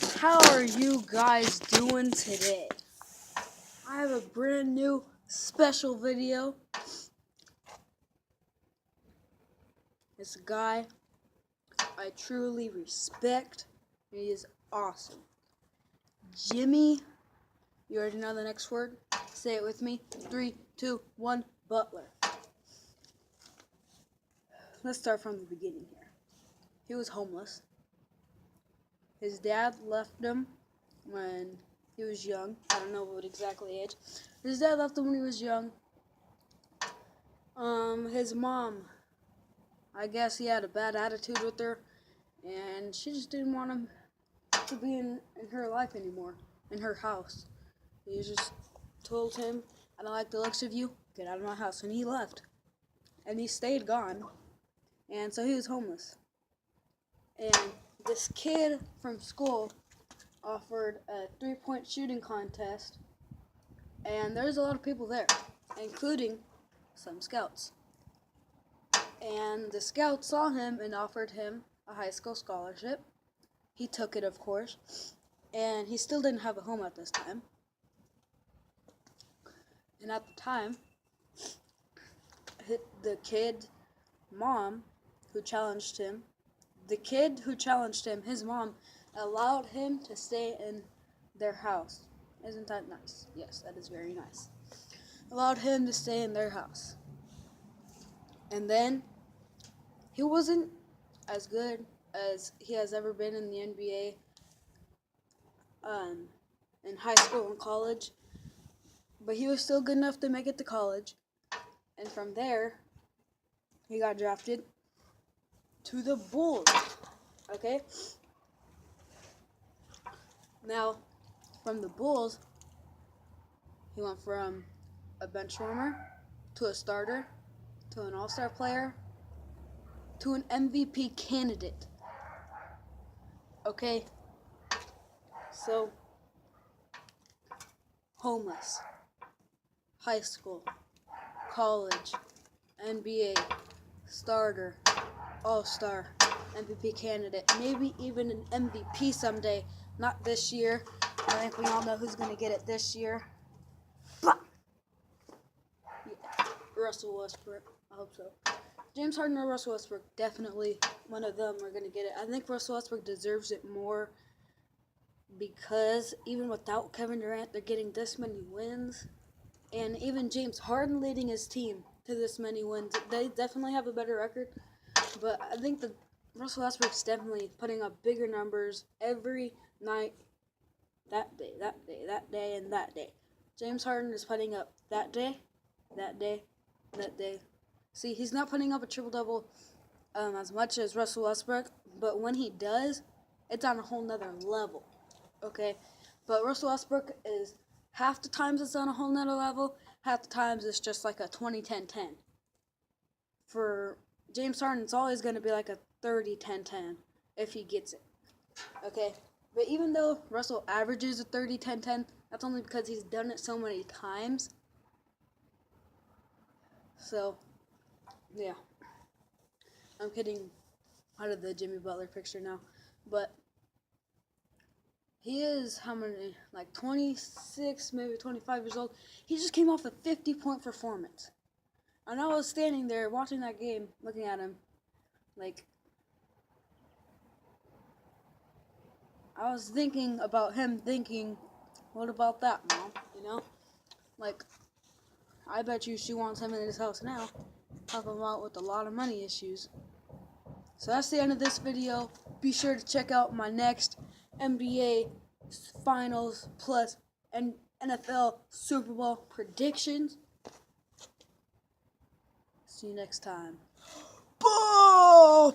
How are you guys doing today? I have a brand new special video. This guy I truly respect. He is awesome. Jimmy, you already know the next word. Say it with me. 3, 2, 1, Butler. Let's start from the beginning here. He was homeless. His dad left him when he was young. I don't know what exactly age. His dad left him when he was young. His mom, I guess he had a bad attitude with her, and she just didn't want him to be in her life anymore, in her house. He just told him, "I don't like the looks of you, get out of my house," and he left. And he stayed gone, and so he was homeless. And this kid from school offered a 3-point shooting contest, and there's a lot of people there, including some scouts. And the scouts saw him and offered him a high school scholarship. He took it, of course, and he still didn't have a home at this time. And at the time, the kid's mom who challenged him, his mom allowed him to stay in their house. Isn't that nice? Yes, that is very nice. Allowed him to stay in their house. And then he wasn't as good as he has ever been in the NBA, in high school and college, but he was still good enough to make it to college. And from there, he got drafted to the Bulls. Okay? Now, from the Bulls, he went from a bench warmer to a starter to an all-star player to an MVP candidate. Okay? So, homeless, high school, college, NBA, starter, all-star, MVP candidate, maybe even an MVP someday. Not this year. I think we all know who's going to get it this year. Yeah, Russell Westbrook. I hope so. James Harden or Russell Westbrook, definitely one of them are going to get it. I think Russell Westbrook deserves it more because even without Kevin Durant, they're getting this many wins. And even James Harden leading his team to this many wins, they definitely have a better record. But I think that Russell Westbrook's definitely putting up bigger numbers every night, that day, and that day. James Harden is putting up that day. See, he's not putting up a triple-double as much as Russell Westbrook, but when he does, it's on a whole nother level, okay? But Russell Westbrook is, half the times it's on a whole nother level, half the times it's just like a 20-10-10. For James Harden, it's always going to be like a 30-10-10 if he gets it, okay? But even though Russell averages a 30-10-10, that's only because he's done it so many times. So, yeah. I'm getting out of the Jimmy Butler picture now. But he is, how many, like 26, maybe 25 years old. He just came off a 50-point performance. And I was standing there watching that game, looking at him, like, I was thinking about him thinking, what about that, Mom? You know? Like, I bet you she wants him in his house now. Talking about with a lot of money issues. So that's the end of this video. Be sure to check out my next NBA Finals plus and NFL Super Bowl predictions. See you next time. Boo!